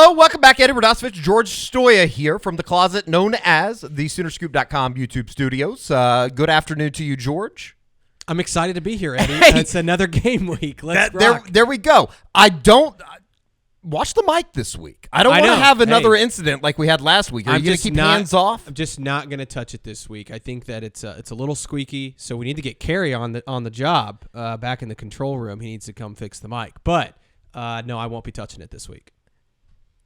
Hello, welcome back, Eddie Radosovich. George Stoya here from the closet known as the Soonerscoop.com YouTube studios. Good afternoon to you, George. I'm excited to be here, Eddie. Hey, it's another game week. Let's rock. There we go. I don't watch the mic this week. I don't want to have another incident like we had last week. Are you going to keep hands off? I'm just not going to touch it this week. I think that it's a little squeaky, so we need to get Kerry on the job back in the control room. He needs to come fix the mic. But no, I won't be touching it this week.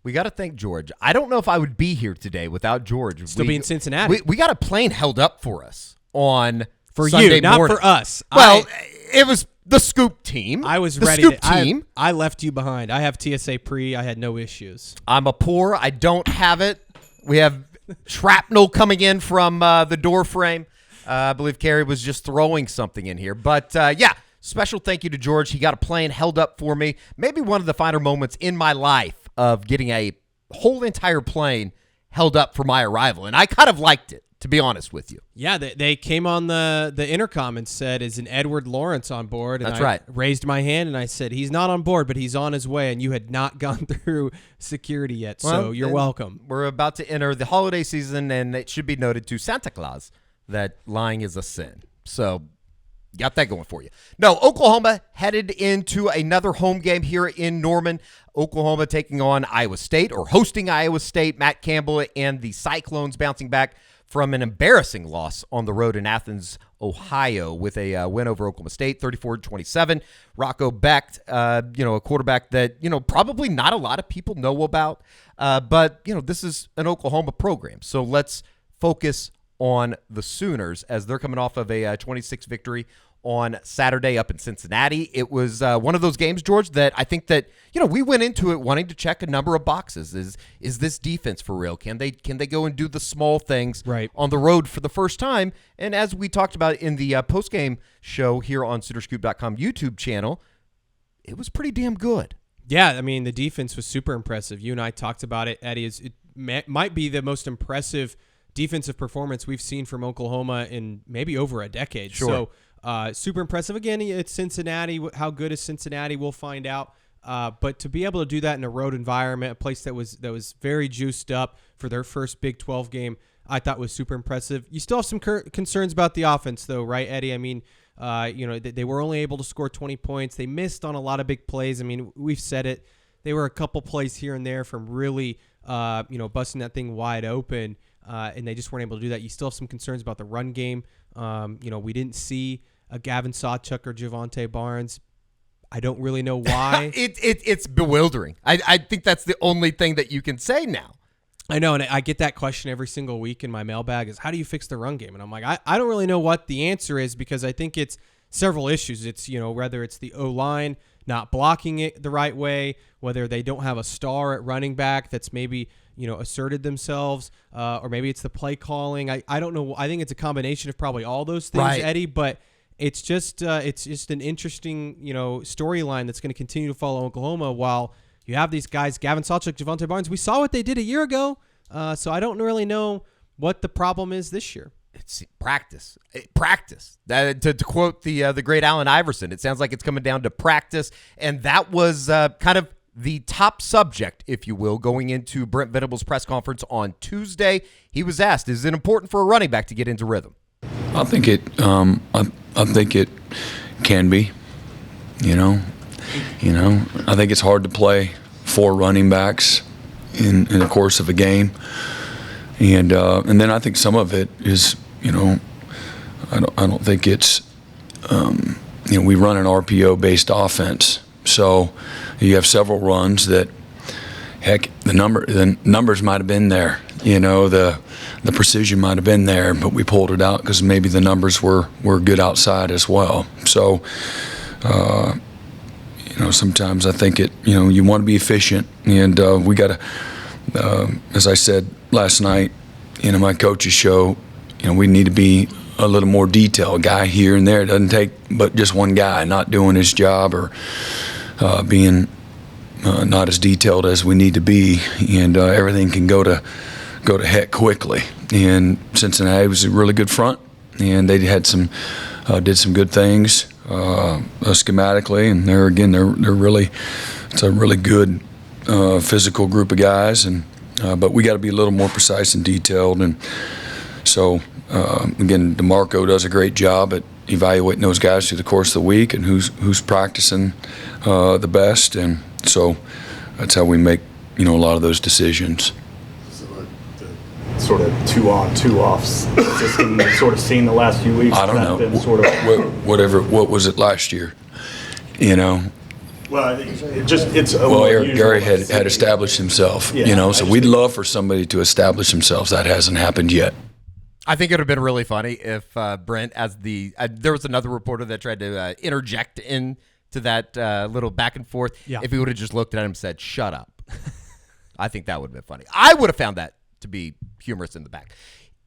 We got to thank George. I don't know if I would be here today without George. Still be in Cincinnati. We got a plane held up for us on for Sunday you, not morning. for us. Well, it was the Scoop team. I was the ready. Scoop team. I left you behind. I have TSA pre. I had no issues. I'm a poor. I don't have it. We have shrapnel coming in from the door frame. I believe Kerry was just throwing something in here. But, yeah, special thank you to George. He got a plane held up for me. Maybe one of the finer moments in my life of getting a whole entire plane held up for my arrival. And I kind of liked it, to be honest with you. Yeah, they came on the intercom and said, is an Edward Lawrence on board? And That's right. I raised my hand and I said, he's not on board, but he's on his way. And you had not gone through security yet, so you're welcome. We're about to enter the holiday season, and it should be noted to Santa Claus that lying is a sin. So got that going for you. No, Oklahoma headed into another home game here in Norman. Oklahoma taking on Iowa State, or hosting Iowa State. Matt Campbell and the Cyclones bouncing back from an embarrassing loss on the road in Athens, Ohio, with a win over Oklahoma State, 34-27. Rocco Becht, a quarterback that, probably not a lot of people know about. But, this is an Oklahoma program. So let's focus on the Sooners as they're coming off of a 26 victory on Saturday up in Cincinnati. It was one of those games, George, that I think that, we went into it wanting to check a number of boxes. Is this defense for real? Can they go and do the small things on the road for the first time? And as we talked about in the postgame show here on Soonerscoop.com YouTube channel, it was pretty damn good. Yeah, I mean, the defense was super impressive. You and I talked about it, Eddie. It might be the most impressive defensive performance we've seen from Oklahoma in maybe over a decade. Sure. So super impressive. Again, it's Cincinnati. How good is Cincinnati? We'll find out. But to be able to do that in a road environment, a place that was very juiced up for their first Big 12 game, I thought was super impressive. You still have some concerns about the offense, though, right, Eddie? I mean, they were only able to score 20 points. They missed on a lot of big plays. I mean, we've said it. They were a couple plays here and there from really, busting that thing wide open. And they just weren't able to do that. You still have some concerns about the run game. We didn't see a Gavin Sawchuk or Javonte Barnes. I don't really know why. It's bewildering. I think that's the only thing that you can say now. I know, and I get that question every single week in my mailbag is, how do you fix the run game? And I'm like, I don't really know what the answer is, because I think it's several issues. It's, whether it's the O-line not blocking it the right way, whether they don't have a star at running back that's maybe asserted themselves, or maybe it's the play calling. I don't know. I think it's a combination of probably all those things, right, Eddie, but it's just an interesting, storyline that's going to continue to follow Oklahoma while you have these guys, Gavin Sawchuk, Javonte Barnes. We saw what they did a year ago, so I don't really know what the problem is this year. It's practice. To quote the great Allen Iverson, it sounds like it's coming down to practice, and that was kind of the top subject, if you will, going into Brent Venables' press conference on Tuesday. He was asked, is it important for a running back to get into rhythm? I think it can be. I think it's hard to play 4 running backs in the course of a game, and then I think some of it is, I don't think it's, we run an RPO based offense. So you have several runs that, heck, the numbers might have been there, the precision might have been there, but we pulled it out because maybe the numbers were good outside as well. So, sometimes I think you want to be efficient, and we got to, as I said last night, my coach's show, we need to be a little more detailed. Guy here and there, it doesn't take but just one guy not doing his job or being not as detailed as we need to be, and everything can go to heck quickly. And Cincinnati was a really good front, and they had did some good things schematically, and they're really, it's a really good physical group of guys, and but we got to be a little more precise and detailed. And so again, DeMarco does a great job at evaluating those guys through the course of the week and who's practicing the best, and so that's how we make a lot of those decisions. So the sort of 2-on, 2-off system we've sort of seen the last few weeks. I don't know. Been sort of What was it last year? Well, I think it's Eric Gary had established himself. So we'd love for somebody to establish themselves. That hasn't happened yet. I think it would have been really funny if Brent, as there was another reporter that tried to interject into that little back and forth. Yeah. If he would have just looked at him and said, "Shut up," I think that would have been funny. I would have found that to be humorous in the back.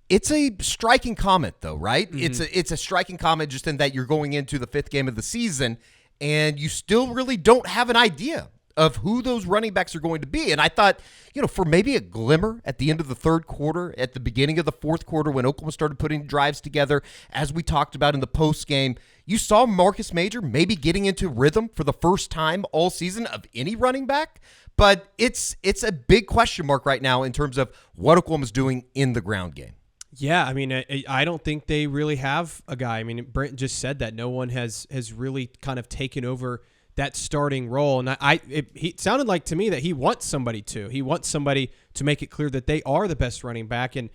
It's a striking comment, though, right? Mm-hmm. It's a striking comment just in that you're going into the 5th game of the season and you still really don't have an idea of who those running backs are going to be. And I thought, for maybe a glimmer at the end of the 3rd quarter, at the beginning of the 4th quarter, when Oklahoma started putting drives together, as we talked about in the post game, you saw Marcus Major maybe getting into rhythm for the first time all season of any running back. But it's a big question mark right now in terms of what Oklahoma's doing in the ground game. Yeah, I mean, I don't think they really have a guy. I mean, Brent just said that no one has really kind of taken over that starting role, and it sounded like to me that he wants somebody to. He wants somebody to make it clear that they are the best running back, and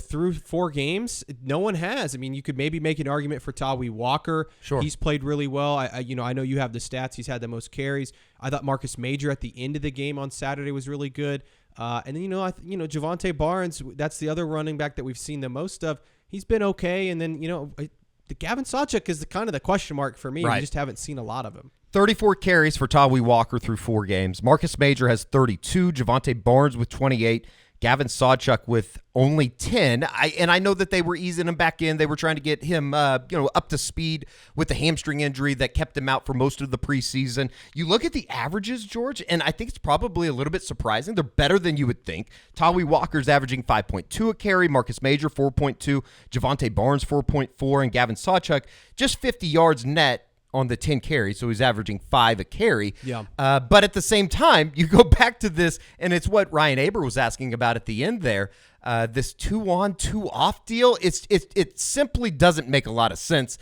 through 4 games, no one has. I mean, you could maybe make an argument for Tawi Walker. Sure, he's played really well. I know you have the stats. He's had the most carries. I thought Marcus Major at the end of the game on Saturday was really good. And then Javonte Barnes, that's the other running back that we've seen the most of. He's been okay, and then the Gavin Sawchuk is kind of the question mark for me. Right. We just haven't seen a lot of him. 34 carries for Tawi Walker through 4 games. Marcus Major has 32. Javonte Barnes with 28. Gavin Sawchuk with only 10. I know that they were easing him back in. They were trying to get him up to speed with the hamstring injury that kept him out for most of the preseason. You look at the averages, George, and I think it's probably a little bit surprising. They're better than you would think. Tawi Walker's averaging 5.2 a carry, Marcus Major 4.2, Javonte Barnes 4.4, and Gavin Sawchuk just 50 yards net on the 10 carries, so he's averaging 5 a carry. Yeah. But at the same time, you go back to this, and it's what Ryan Aber was asking about at the end there. This 2-on, 2-off deal, it simply doesn't make a lot of sense.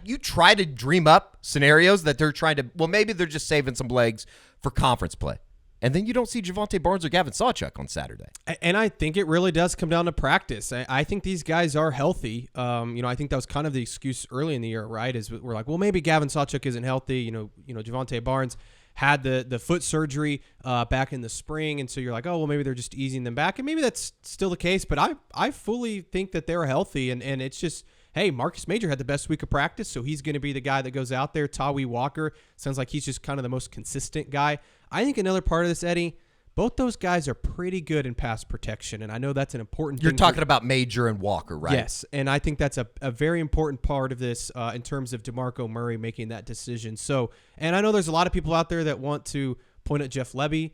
You try to dream up scenarios that they're trying to, maybe they're just saving some legs for conference play. And then you don't see Javonte Barnes or Gavin Sawchuk on Saturday. And I think it really does come down to practice. I think these guys are healthy. I think that was kind of the excuse early in the year, right? Is we're like, maybe Gavin Sawchuk isn't healthy. Javonte Barnes had the foot surgery back in the spring, and so you're like, maybe they're just easing them back, and maybe that's still the case. But I fully think that they're healthy, and it's just, hey, Marcus Major had the best week of practice, so he's going to be the guy that goes out there. Tawi Walker sounds like he's just kind of the most consistent guy. I think another part of this, Eddie, both those guys are pretty good in pass protection, and I know that's an important thing. You're talking about Major and Walker, right? Yes, and I think that's a very important part of this in terms of DeMarco Murray making that decision. So, and I know there's a lot of people out there that want to point at Jeff Lebby.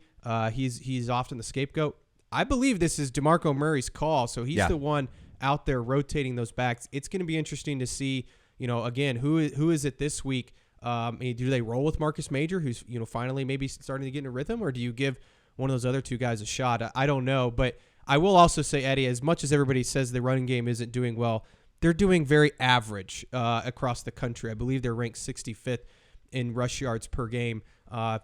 He's often the scapegoat. I believe this is DeMarco Murray's call, so he's the one out there rotating those backs. It's going to be interesting to see, again, who is it this week? Do they roll with Marcus Major, who's finally maybe starting to get in a rhythm, or do you give one of those other 2 guys a shot? I don't know, but I will also say, Eddie, as much as everybody says the running game isn't doing well, they're doing very average across the country. I believe they're ranked 65th in rush yards per game.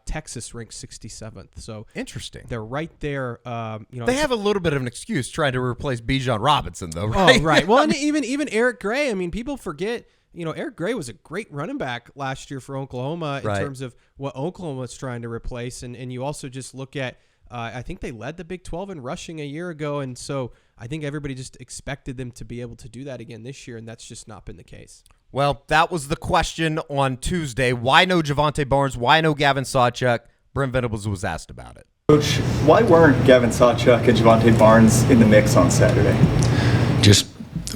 Texas ranks 67th. So interesting. They're right there. They have a little bit of an excuse trying to replace Bijan Robinson, though, right? Oh, right. Well, and even Eric Gray. I mean, people forget. Eric Gray was a great running back last year for Oklahoma in terms of what Oklahoma was trying to replace. And you also just look at, I think they led the Big 12 in rushing a year ago. And so I think everybody just expected them to be able to do that again this year. And that's just not been the case. Well, that was the question on Tuesday. Why no Javonte Barnes? Why no Gavin Sawchuk? Brent Venables was asked about it. Coach, why weren't Gavin Sawchuk and Javonte Barnes in the mix on Saturday? Just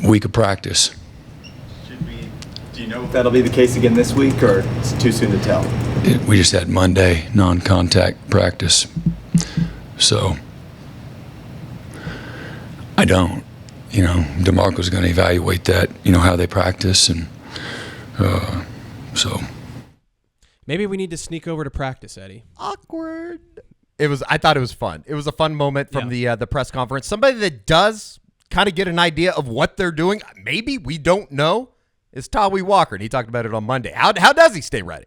week of practice. Do you know if that'll be the case again this week, or it's too soon to tell? We just had Monday non-contact practice, so I don't. DeMarco's going to evaluate that. How they practice, and so maybe we need to sneak over to practice, Eddie. Awkward. I thought it was fun. It was a fun moment from the press conference. Somebody that does kind of get an idea of what they're doing, maybe we don't know, is Tawi Walker, and he talked about it on Monday. How does he stay ready?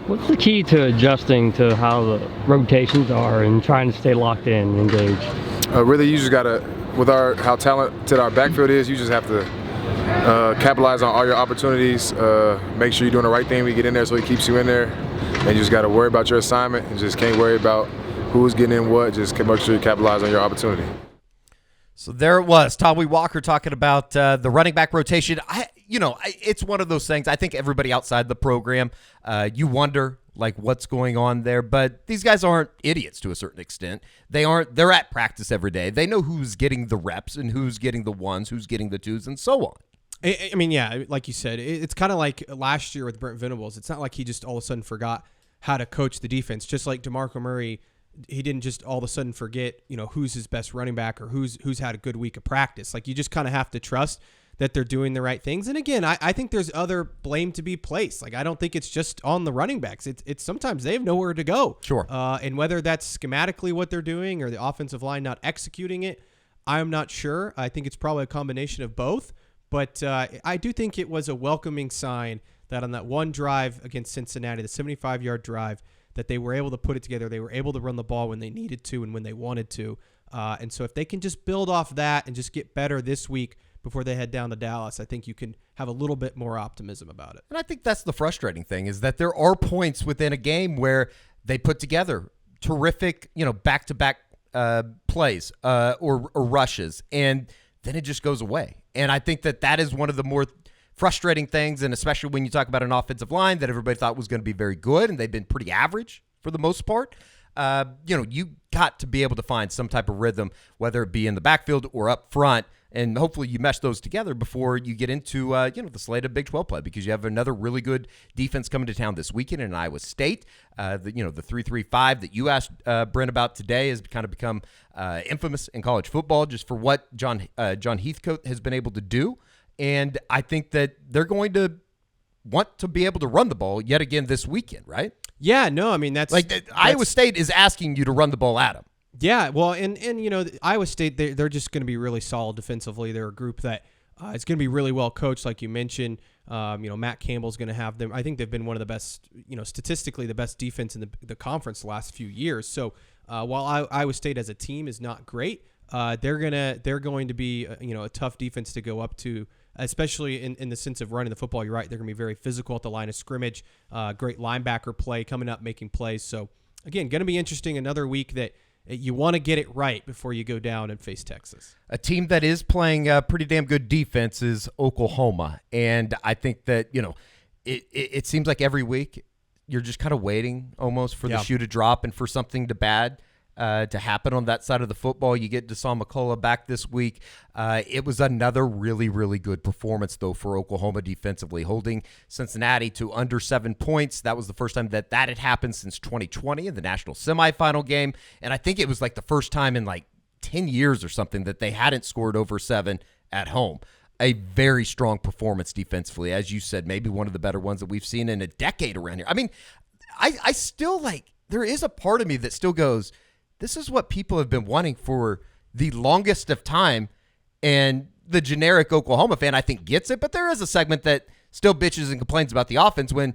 What's the key to adjusting to how the rotations are and trying to stay locked in and engaged? Really, you just gotta, with how talented our backfield is, you just have to capitalize on all your opportunities. Make sure you're doing the right thing when you get in there, so he keeps you in there. And you just gotta worry about your assignment, and just can't worry about who's getting in what. Just make sure you capitalize on your opportunity. So there it was, Tawi Walker talking about the running back rotation. It's one of those things. I think everybody outside the program, you wonder like what's going on there, but these guys aren't idiots to a certain extent. They're at practice every day. They know who's getting the reps and who's getting the ones, who's getting the twos, and so on. I mean, yeah, like you said, it's kind of like last year with Brent Venables. It's not like he just all of a sudden forgot how to coach the defense. Just like DeMarco Murray, he didn't just all of a sudden forget, who's his best running back or who's had a good week of practice. Like, you just kind of have to trust that they're doing the right things. And again, I think there's other blame to be placed. Like, I don't think it's just on the running backs. It's sometimes they have nowhere to go. Sure. And whether that's schematically what they're doing or the offensive line not executing it, I'm not sure. I think it's probably a combination of both. But I do think it was a welcoming sign that on that one drive against Cincinnati, the 75-yard drive, that they were able to put it together. They were able to run the ball when they needed to and when they wanted to. And so if they can just build off that and just get better this week before they head down to Dallas, I think you can have a little bit more optimism about it. And I think that's the frustrating thing, is that there are points within a game where they put together terrific, back-to-back plays or rushes, and then it just goes away. And I think that is one of the more frustrating things, and especially when you talk about an offensive line that everybody thought was going to be very good, and they've been pretty average for the most part. You got to be able to find some type of rhythm, whether it be in the backfield or up front, and hopefully you mesh those together before you get into the slate of Big 12 play, because you have another really good defense coming to town this weekend in Iowa State. The 3-3-5 that you asked Brent about today has kind of become infamous in college football, just for what John Heathcote has been able to do. And I think that they're going to want to be able to run the ball yet again this weekend, right? Yeah, no, I mean, that's Iowa State is asking you to run the ball at them. Yeah, well, and Iowa State, they're just going to be really solid defensively. They're a group that is going to be really well coached, like you mentioned. Matt Campbell's going to have them. I think they've been one of the best, statistically the best defense in the conference the last few years. So while Iowa State as a team is not great, they're going to be a tough defense to go up to, especially in the sense of running the football. You're right; they're going to be very physical at the line of scrimmage. Great linebacker play coming up, making plays. So again, going to be interesting. Another week that you want to get it right before you go down and face Texas. A team that is playing pretty damn good defense is Oklahoma, and I think that it seems like every week you're just kind of waiting almost for the shoe to drop and for something bad to happen on that side of the football. You get Deshaun McCullough back this week. It was another really, really good performance, though, for Oklahoma defensively, holding Cincinnati to under 7 points. That was the first time that had happened since 2020 in the national semifinal game. And I think it was like the first time in like 10 years or something that they hadn't scored over 7 at home. A very strong performance defensively. As you said, maybe one of the better ones that we've seen in a decade around here. I mean, I still there is a part of me that still goes, this is what people have been wanting for the longest of time, and the generic Oklahoma fan, I think, gets it, but there is a segment that still bitches and complains about the offense when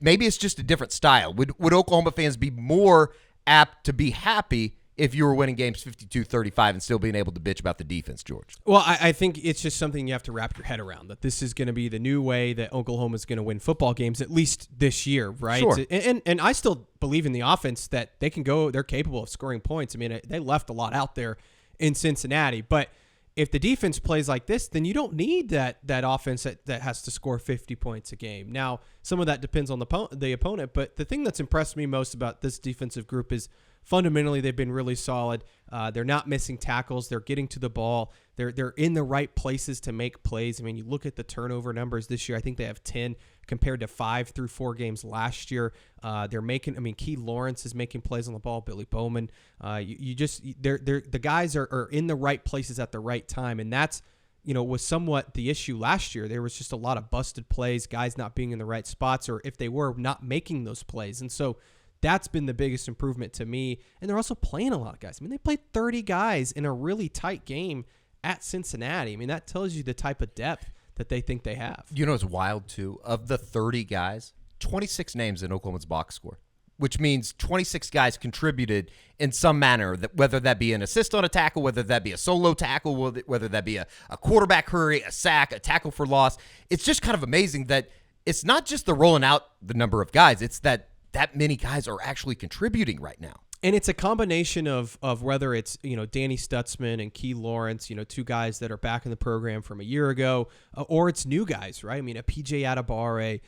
maybe it's just a different style. Would Oklahoma fans be more apt to be happy if you were winning games 52-35 and still being able to bitch about the defense, George? Well, I think it's just something you have to wrap your head around, that this is going to be the new way that Oklahoma is going to win football games, at least this year, right? Sure. And I still believe in the offense that they can go, they're capable of scoring points. I mean, they left a lot out there in Cincinnati, but if the defense plays like this, then you don't need that offense that has to score 50 points a game. Now, some of that depends on the opponent, but the thing that's impressed me most about this defensive group is fundamentally they've been really solid. They're not missing tackles. They're getting to the ball. They're in the right places to make plays. I mean, you look at the turnover numbers this year. I think they have 10 compared to 5 through 4 games last year. They're making. I mean, Key Lawrence is making plays on the ball. Billy Bowman. The guys are in the right places at the right time, and that's was somewhat the issue last year. There was just a lot of busted plays, guys not being in the right spots, or if they were, not making those plays. And so That's been the biggest improvement to me. And they're also playing a lot of guys. I mean, they played 30 guys in a really tight game at Cincinnati. I mean, that tells you the type of depth that they think they have. You know, it's wild, too. Of the 30 guys, 26 names in Oklahoma's box score, which means 26 guys contributed in some manner, that whether that be an assist on a tackle, whether that be a solo tackle, whether that be a quarterback hurry, a sack, a tackle for loss. It's just kind of amazing that it's not just the rolling out the number of guys. It's that many guys are actually contributing right now. And it's a combination of whether it's, Danny Stutzman and Key Lawrence, two guys that are back in the program from a year ago, or it's new guys, right? I mean, a PJ Atabare,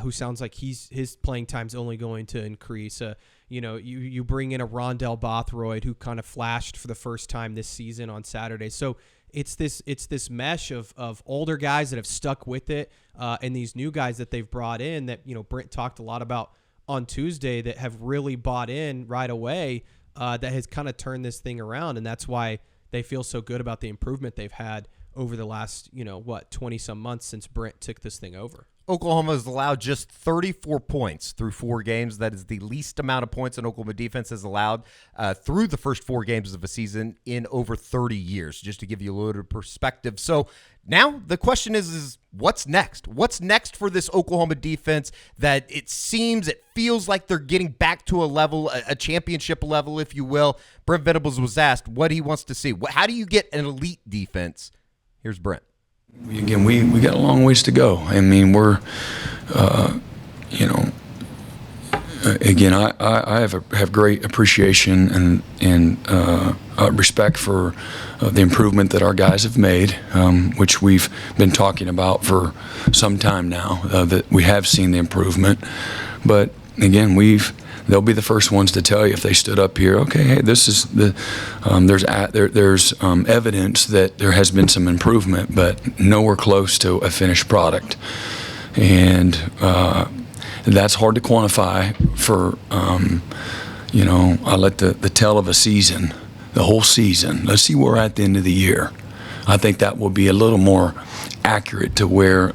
who sounds like his playing time's only going to increase. You bring in a Rondell Bothroyd, who kind of flashed for the first time this season on Saturday. So it's this mesh of older guys that have stuck with it, and these new guys that they've brought in that, Brent talked a lot about on Tuesday, that have really bought in right away, that has kind of turned this thing around. And that's why they feel so good about the improvement they've had over the last, 20 some months since Brent took this thing over. Oklahoma has allowed just 34 points through 4 games. That is the least amount of points an Oklahoma defense has allowed through the first 4 games of a season in over 30 years, just to give you a little bit of perspective. So now the question is what's next? What's next for this Oklahoma defense that it feels like they're getting back to a level, a championship level, if you will? Brent Venables was asked what he wants to see. How do you get an elite defense? Here's Brent. Again, we got a long ways to go. I mean, we're, again, I have great appreciation and respect for the improvement that our guys have made, which we've been talking about for some time now, that we have seen the improvement. But again, they'll be the first ones to tell you if they stood up here. Okay, hey, this is there's evidence that there has been some improvement, but nowhere close to a finished product, and that's hard to quantify. For I let the tell of a season, the whole season. Let's see where we're at the end of the year. I think that will be a little more accurate to where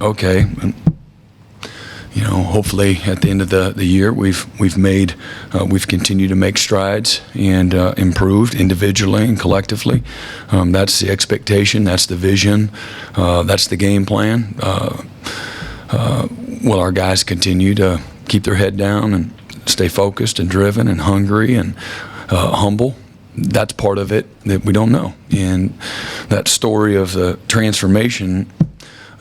hopefully at the end of the year we've continued to make strides and improved individually and collectively. That's the expectation. That's the vision. That's the game plan. Will our guys continue to keep their head down and stay focused and driven and hungry and humble? That's part of it that we don't know. And that story of the transformation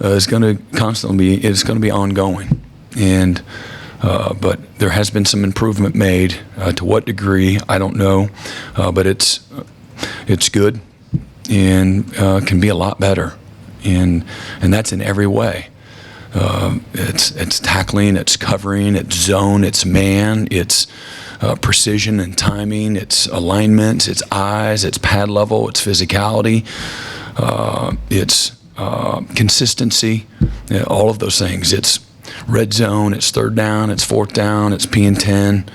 is going to be ongoing. And but there has been some improvement made. To what degree, I don't know, but it's good and can be a lot better, and that's in every way. It's tackling, it's covering, it's zone, it's man, it's precision and timing, it's alignment, it's eyes, it's pad level, it's physicality, it's consistency, all of those things. It's red zone, it's third down, it's fourth down, it's P and 10.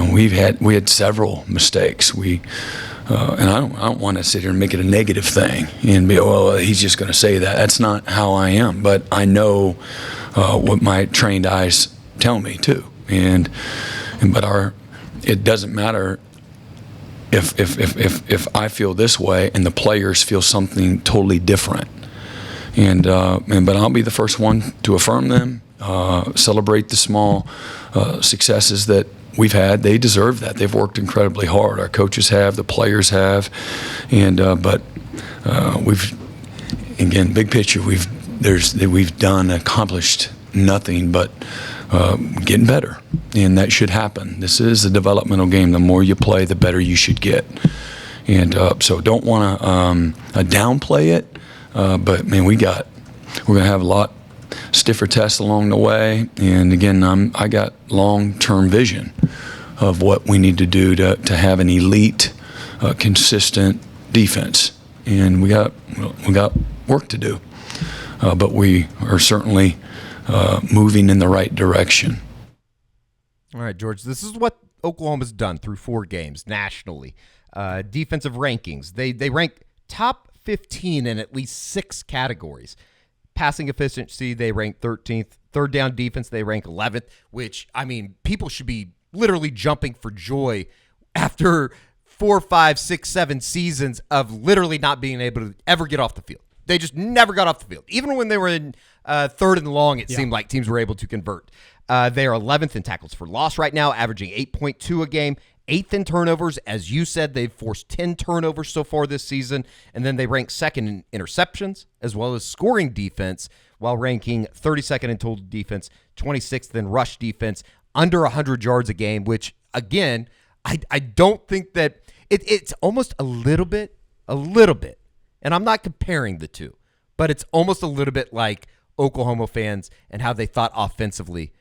We had several mistakes. And I don't want to sit here and make it a negative thing and be, he's just going to say that. That's not how I am. But I know what my trained eyes tell me too. But it doesn't matter if I feel this way and the players feel something totally different. But I'll be the first one to affirm them, celebrate the small successes that we've had. They deserve that. They've worked incredibly hard. Our coaches have, the players have, but big picture, we've accomplished nothing but getting better, and that should happen. This is a developmental game. The more you play, the better you should get, and so don't want to downplay it. But man, we're gonna have a lot stiffer tests along the way, and again, I got long-term vision of what we need to do to have an elite, consistent defense, and we got work to do, but we are certainly moving in the right direction. All right, George, this is what Oklahoma's done through 4 games nationally. Defensive rankings, they rank top 15 in at least 6 categories. Passing efficiency, they rank 13th. Third down defense, they rank 11th, which, I mean, people should be literally jumping for joy after 4, 5, 6, 7 seasons of literally not being able to ever get off the field. They just never got off the field. Even when they were in third and long, it seemed like teams were able to convert. They are 11th in tackles for loss right now, averaging 8.2 a game. 8th in turnovers. As you said, they've forced 10 turnovers so far this season. And then they rank second in interceptions as well as scoring defense, while ranking 32nd in total defense, 26th in rush defense, under 100 yards a game, which, again, I don't think that it's almost a little bit, and I'm not comparing the two, but it's almost a little bit like Oklahoma fans and how they thought offensively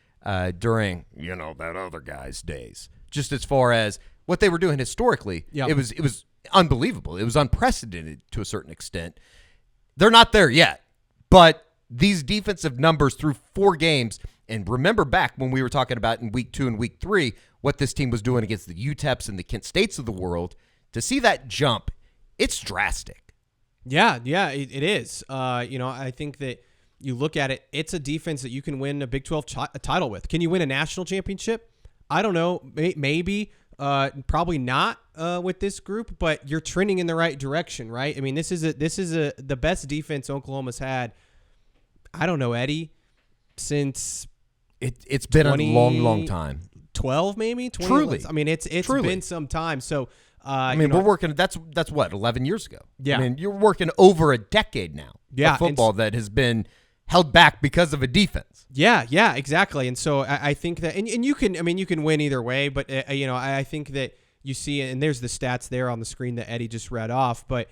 during, that other guy's days. Just as far as what they were doing historically, it was unbelievable. It was unprecedented to a certain extent. They're not there yet, but these defensive numbers through 4 games, and remember back when we were talking about in week 2 and week 3 what this team was doing against the UTEPs and the Kent States of the world, to see that jump, it's drastic. Yeah, it is. I think that you look at it, it's a defense that you can win a Big 12 title with. Can you win a national championship? I don't know. Maybe. Probably not with this group, but you're trending in the right direction, right? I mean, this is the best defense Oklahoma's had. I don't know, Eddie, since it's been a long time. 12 maybe. 20, Truly, I mean, it's been some time. So we're working. That's what 11 years ago. Yeah, I mean, you're working over a decade now. Yeah, of football that has been held back because of a defense. Yeah, exactly. And so I think that, and you can win either way, but I think that you see, and there's the stats there on the screen that Eddie just read off. But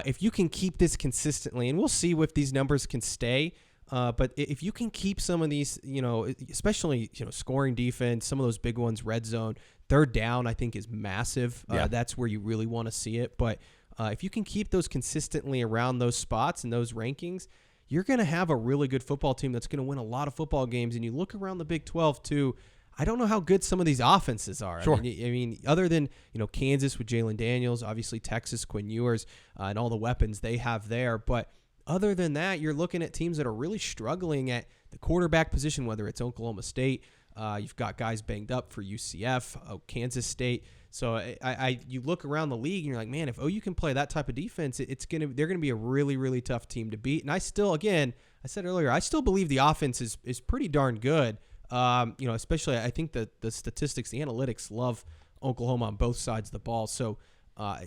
if you can keep this consistently, and we'll see if these numbers can stay. But if you can keep some of these, especially scoring defense, some of those big ones, red zone, third down, I think is massive. That's where you really want to see it. But if you can keep those consistently around those spots and those rankings, you're going to have a really good football team that's going to win a lot of football games. And you look around the Big 12 too. I don't know how good some of these offenses are. Sure. I mean, other than Kansas with Jalen Daniels, obviously Texas, Quinn Ewers, and all the weapons they have there, but other than that, you're looking at teams that are really struggling at the quarterback position, whether it's Oklahoma State. You've got guys banged up for UCF, Kansas State. So you look around the league and you're like, man, if OU can play that type of defense, they're gonna be a really, really tough team to beat. And I still, again, I said earlier, I still believe the offense is pretty darn good. Especially I think that the statistics, the analytics love Oklahoma on both sides of the ball. So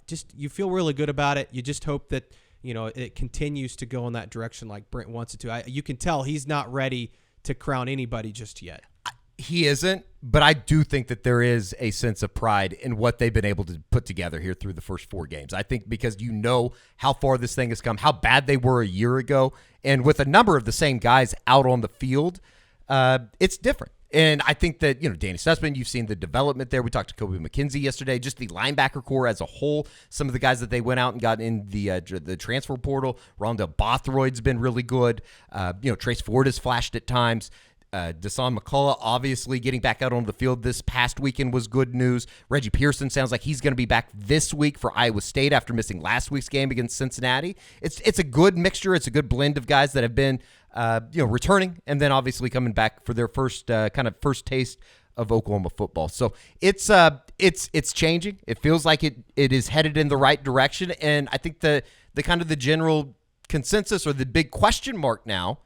just you feel really good about it. You just hope that it continues to go in that direction like Brent wants it to. You can tell he's not ready to crown anybody just yet. He isn't, but I do think that there is a sense of pride in what they've been able to put together here through the first 4 games. I think because how far this thing has come, how bad they were a year ago, and with a number of the same guys out on the field, it's different. And I think that, Danny Sussman, you've seen the development there. We talked to Kobe McKenzie yesterday, just the linebacker core as a whole. Some of the guys that they went out and got in the transfer portal. Rondell Bothroyd's been really good. Trace Ford has flashed at times. Deshaun McCullough obviously getting back out on the field this past weekend was good news. Reggie Pearson sounds like he's going to be back this week for Iowa State after missing last week's game against Cincinnati. It's a good mixture. It's a good blend of guys that have been returning and then obviously coming back for their first taste of Oklahoma football. So it's changing. It feels like it is headed in the right direction, and I think the kind of the general consensus or the big question mark now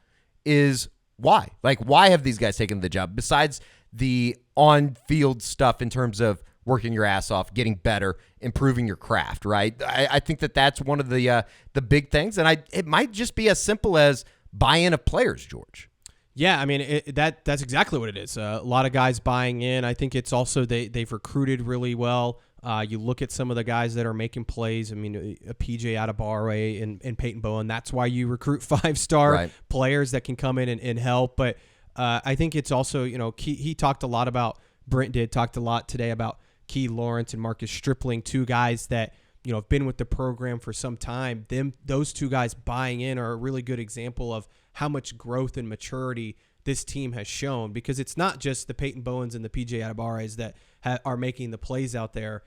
is why? Like, why have these guys taken the job besides the on-field stuff in terms of working your ass off, getting better, improving your craft, right? I think that's one of the big things, and it might just be as simple as buy-in of players, George. Yeah, I mean, that's exactly what it is. A lot of guys buying in. I think it's also they've recruited really well. You look at some of the guys that are making plays. I mean, a PJ Adebawore and Peyton Bowen. That's why you recruit 5-star players that can come in and help. But I think it's also, he talked a lot about, Brent talked a lot today about Key Lawrence and Marcus Stripling, 2 guys that, have been with the program for some time. Those 2 guys buying in are a really good example of how much growth and maturity this team has shown, because it's not just the Peyton Bowens and the PJ Adebawores that are making the plays out there.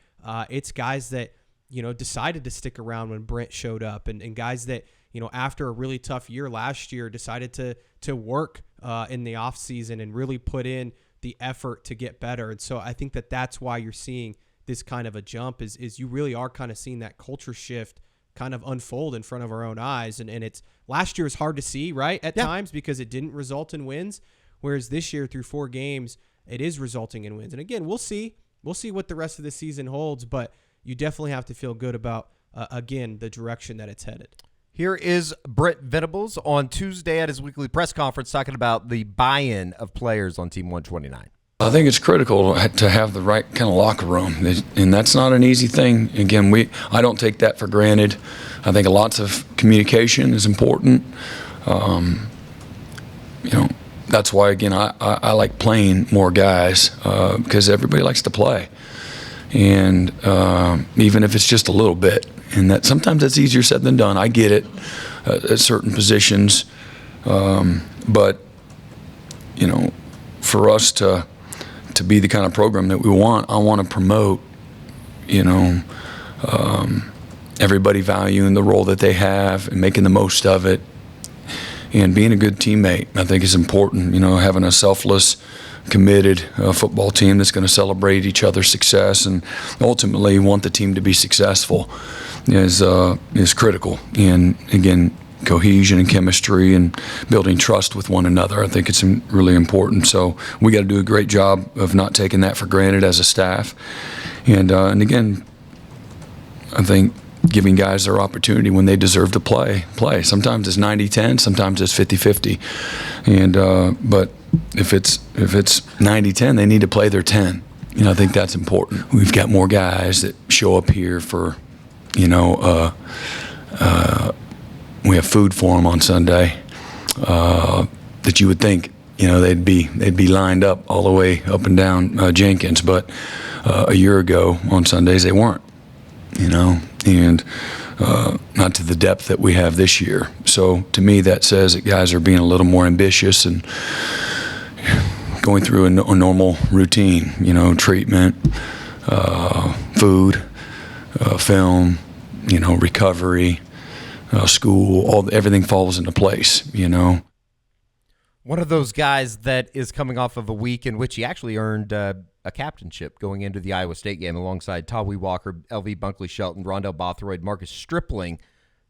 It's guys that, decided to stick around when Brent showed up, and guys that, after a really tough year last year, decided to work in the offseason and really put in the effort to get better. And so I think that that's why you're seeing this kind of a jump is you really are kind of seeing that culture shift kind of unfold in front of our own eyes. And it's last year is hard to see, right, at times because it didn't result in wins, whereas this year through 4 games, it is resulting in wins. And again, we'll see what the rest of the season holds, but you definitely have to feel good about, again, the direction that it's headed. Here is Brent Venables on Tuesday at his weekly press conference talking about the buy-in of players on Team 129. I think it's critical to have the right kind of locker room, and that's not an easy thing. Again, I don't take that for granted. I think lots of communication is important. That's why, again, I like playing more guys because everybody likes to play, and even if it's just a little bit, and that sometimes that's easier said than done. I get it at certain positions, but for us to be the kind of program that we want, I want to promote, everybody valuing the role that they have and making the most of it and being a good teammate. I think is important, having a selfless, committed football team that's going to celebrate each other's success and ultimately want the team to be successful is critical. And again, cohesion and chemistry and building trust with one another, I think it's really important. So we got to do a great job of not taking that for granted as a staff. And again, I think giving guys their opportunity when they deserve to play. Sometimes it's 90-10, sometimes it's 50-50. And but if it's 90-10, they need to play their 10. I think that's important. We've got more guys that show up here for, we have food for them on Sunday that you would think, they'd be lined up all the way up and down Jenkins, but a year ago on Sundays they weren't, and not to the depth that we have this year. So to me, that says that guys are being a little more ambitious and going through a normal routine, treatment, food, film, recovery. School, everything falls into place, One of those guys that is coming off of a week in which he actually earned a captainship going into the Iowa State game alongside Tawee Walker, LV Bunkley Shelton, Rondell Bothroyd, Marcus Stripling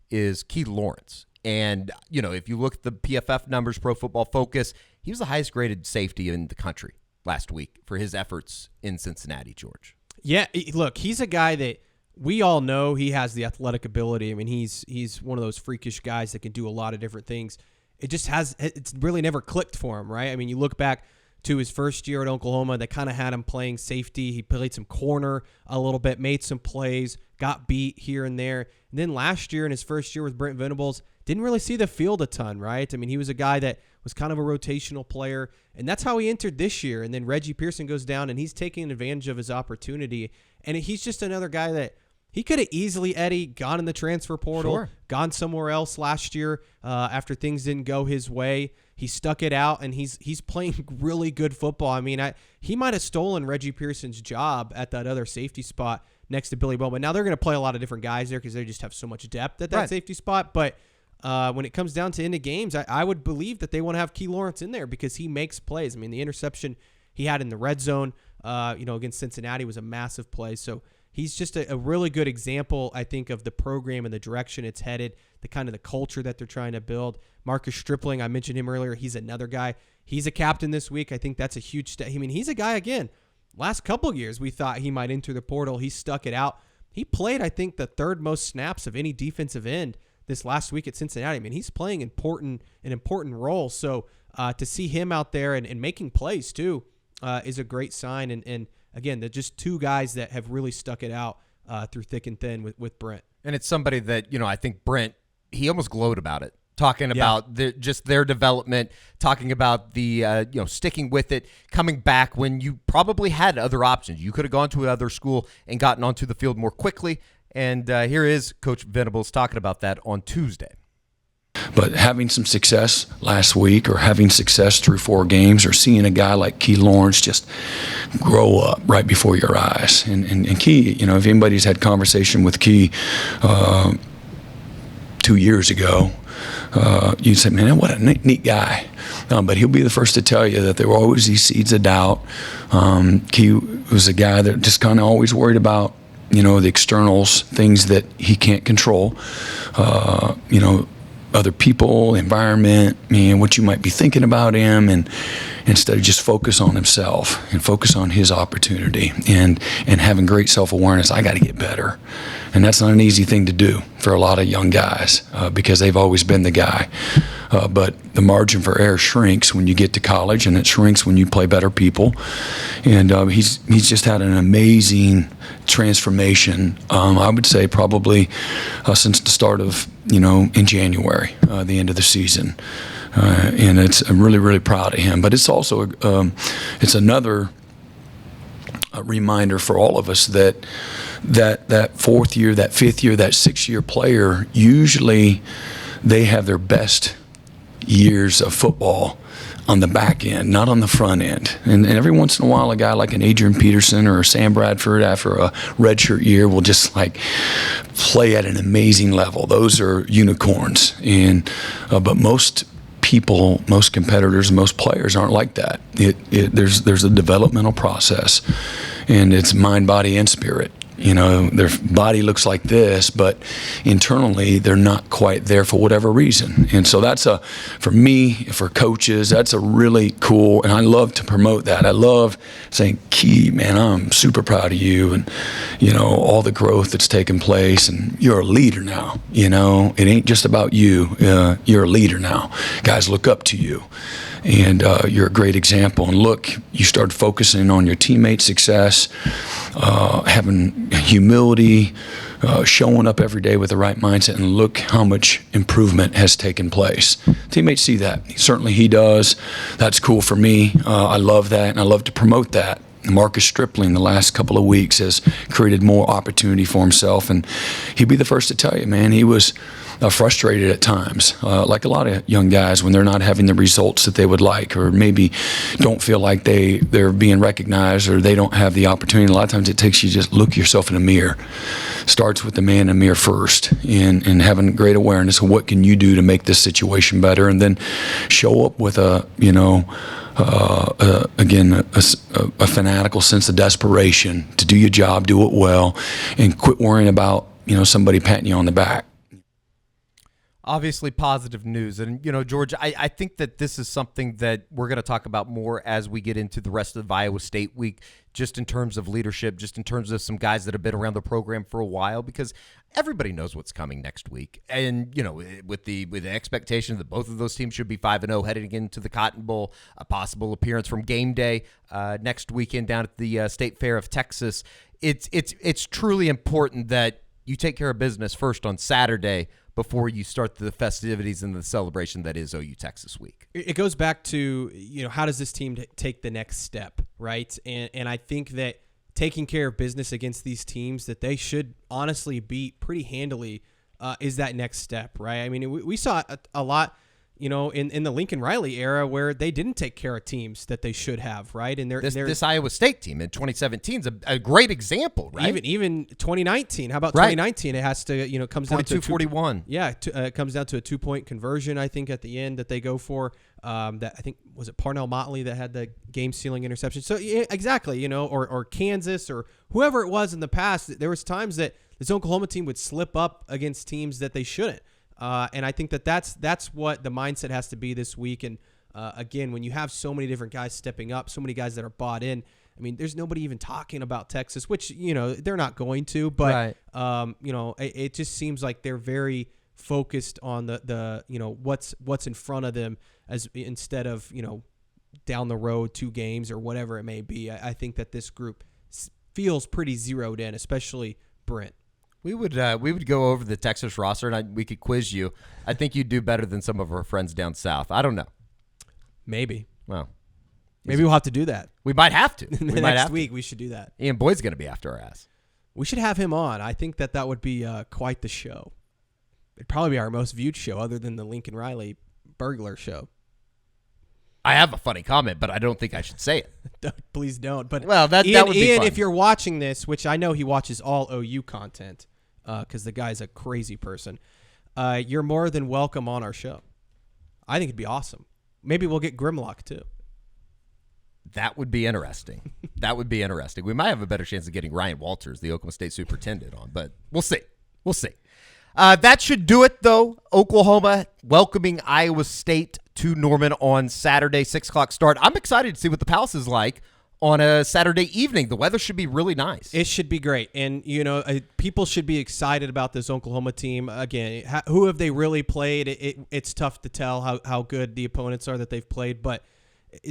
is Key Lawrence. And, if you look at the PFF numbers, Pro Football Focus, he was the highest graded safety in the country last week for his efforts in Cincinnati, George. Yeah, look, he's a guy that we all know he has the athletic ability. I mean, he's one of those freakish guys that can do a lot of different things. It's really never clicked for him, right? I mean, you look back to his first year at Oklahoma, they kind of had him playing safety. He played some corner a little bit, made some plays, got beat here and there. And then last year in his first year with Brent Venables, didn't really see the field a ton, right? I mean, he was a guy that was kind of a rotational player, and that's how he entered this year. And then Reggie Pearson goes down, and he's taking advantage of his opportunity. And he's just another guy that he could have easily, Eddie, gone in the transfer portal, gone somewhere else last year after things didn't go his way. He stuck it out, and he's playing really good football. I mean, he might have stolen Reggie Pearson's job at that other safety spot next to Billy Bowman. Now, they're going to play a lot of different guys there because they just have so much depth at that safety spot. But when it comes down to end of games, I would believe that they want to have Key Lawrence in there because he makes plays. I mean, the interception he had in the red zone, against Cincinnati was a massive play. So he's just a really good example, I think, of the program and the direction it's headed, the kind of the culture that they're trying to build. Marcus Stripling, I mentioned him earlier. He's another guy. He's a captain this week. I think that's a huge step. I mean, he's a guy, again, last couple years we thought he might enter the portal. He stuck it out. He played, I think, the third most snaps of any defensive end this last week at Cincinnati. I mean, he's playing an important role. So to see him out there and making plays too is a great sign. And again, they're just two guys that have really stuck it out through thick and thin with Brent. And it's somebody that, I think Brent, he almost glowed about it, talking about just their development, talking about the, sticking with it, coming back when you probably had other options. You could have gone to another school and gotten onto the field more quickly. And here is Coach Venables talking about that on Tuesday. But having some success last week or having success through 4 games or seeing a guy like Key Lawrence just grow up right before your eyes. And Key, if anybody's had conversation with Key 2 2 years ago, you'd say, man, what a neat guy. But he'll be the first to tell you that there were always these seeds of doubt. He was a guy that just kind of always worried about, the externals, things that he can't control, other people, environment, what you might be thinking about him, and instead of just focus on himself and focus on his opportunity and having great self-awareness. I got to get better. And that's not an easy thing to do for a lot of young guys because they've always been the guy. But the margin for error shrinks when you get to college, and it shrinks when you play better people. And he's just had an amazing transformation, I would say probably since the start of, in January, the end of the season. And I'm really, really proud of him. But it's also it's another reminder for all of us that fourth year, that fifth year, that 6-year player, usually they have their best years of football on the back end, not on the front end. And every once in a while, a guy like an Adrian Peterson or a Sam Bradford after a redshirt year will just play at an amazing level. Those are unicorns. And but most people, most competitors, most players aren't like that. There's a developmental process, and it's mind, body, and spirit. Their body looks like this, but internally they're not quite there for whatever reason. And so for me, for coaches, that's a really cool, and I love to promote that. I love saying, Key, man, I'm super proud of you and, all the growth that's taken place, and you're a leader now. It ain't just about you. You're a leader now. Guys look up to you. And you're a great example. And look, you started focusing on your teammates' success, having humility, showing up every day with the right mindset, and look how much improvement has taken place. Teammates see that. Certainly he does. That's cool for me. I love that, and I love to promote that. Marcus Stripling the last couple of weeks has created more opportunity for himself, and he'd be the first to tell you, man, he was frustrated at times, like a lot of young guys when they're not having the results that they would like, or maybe don't feel like they're being recognized, or they don't have the opportunity. A lot of times it takes you just look yourself in the mirror. Starts with the man in the mirror first, and having great awareness of what can you do to make this situation better, and then show up with a fanatical sense of desperation to do your job, do it well, and quit worrying about somebody patting you on the back. Obviously positive news. And, George, I think that this is something that we're going to talk about more as we get into the rest of Iowa State week, just in terms of leadership, just in terms of some guys that have been around the program for a while, because everybody knows what's coming next week. And, with the expectation that both of those teams should be 5-0 heading into the Cotton Bowl, a possible appearance from game day next weekend down at the State Fair of Texas, it's truly important that you take care of business first on Saturday before you start the festivities and the celebration that is OU Texas week. It goes back to, how does this team take the next step, right? And I think that taking care of business against these teams that they should honestly beat pretty handily is that next step, right? I mean, we saw a lot, in the Lincoln Riley era where they didn't take care of teams that they should have, right? And this Iowa State team in 2017 is a great example, right? Even 2019. How about 2019? It has to, comes down to 42-41. It comes down to a 2-point conversion, I think, at the end that they go for. That I think, was it Parnell Motley that had the game-sealing interception? So yeah, exactly, or Kansas or whoever it was in the past. There was times that this Oklahoma team would slip up against teams that they shouldn't. And I think that's what the mindset has to be this week. And again, when you have so many different guys stepping up, so many guys that are bought in, I mean, there's nobody even talking about Texas, which, they're not going to. But, it just seems like they're very focused on the what's in front of them instead of, down the road 2 games or whatever it may be. I think that this group feels pretty zeroed in, especially Brent. We would go over the Texas roster, and we could quiz you. I think you'd do better than some of our friends down south. I don't know. Maybe. Well, maybe we'll have to do that. We might have to. Next week we should do that. Ian Boyd's going to be after our ass. We should have him on. I think that would be quite the show. It'd probably be our most viewed show other than the Lincoln Riley burglar show. I have a funny comment, but I don't think I should say it. Please don't. But that would be Ian, fun. If you're watching this, which I know he watches all OU content, because the guy's a crazy person. you're more than welcome on our show. I think it'd be awesome. Maybe we'll get Grimlock too. That would be interesting. That would be interesting. We might have a better chance of getting Ryan Walters, the Oklahoma State superintendent, on, but we'll see. We'll see. That should do it, though. Oklahoma welcoming Iowa State to Norman on Saturday, 6 o'clock start. I'm excited to see what the Palace is like on a Saturday evening. The weather should be really nice. It should be great. And, people should be excited about this Oklahoma team. Again, who have they really played? It's tough to tell how good the opponents are that they've played, but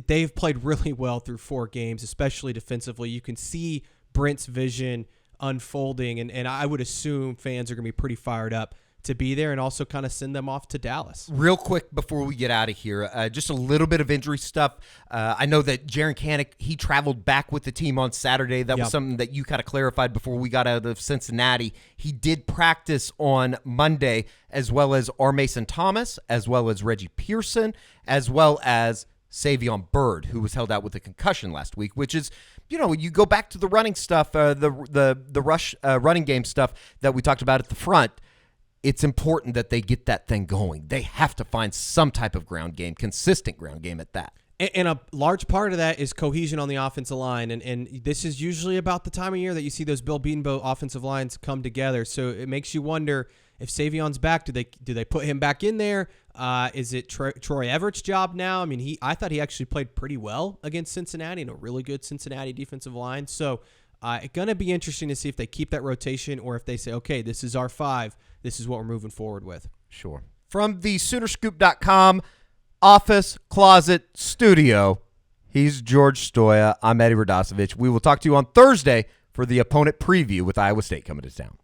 they've played really well through 4 games, especially defensively. You can see Brent's vision unfolding, and I would assume fans are going to be pretty fired up to be there and also kind of send them off to Dallas. Real quick before we get out of here, just a little bit of injury stuff. I know that Jaron Canick, he traveled back with the team on Saturday. That was something that you kind of clarified before we got out of Cincinnati. He did practice on Monday, as well as R. Mason Thomas, as well as Reggie Pearson, as well as Savion Byrd, who was held out with a concussion last week, which is, you go back to the running stuff, the rush running game stuff that we talked about at the front. It's important that they get that thing going. They have to find some type of ground game, consistent ground game at that. And a large part of that is cohesion on the offensive line. And this is usually about the time of year that you see those Bill Bedenbaugh offensive lines come together. So it makes you wonder, if Savion's back, do they put him back in there? Is it Troy Everett's job now? I mean, I thought he actually played pretty well against Cincinnati and a really good Cincinnati defensive line. So it's going to be interesting to see if they keep that rotation or if they say, okay, this is our 5. This is what we're moving forward with. Sure. From the Soonerscoop.com office, closet, studio, he's George Stoya. I'm Eddie Radosevich. We will talk to you on Thursday for the opponent preview with Iowa State coming to town.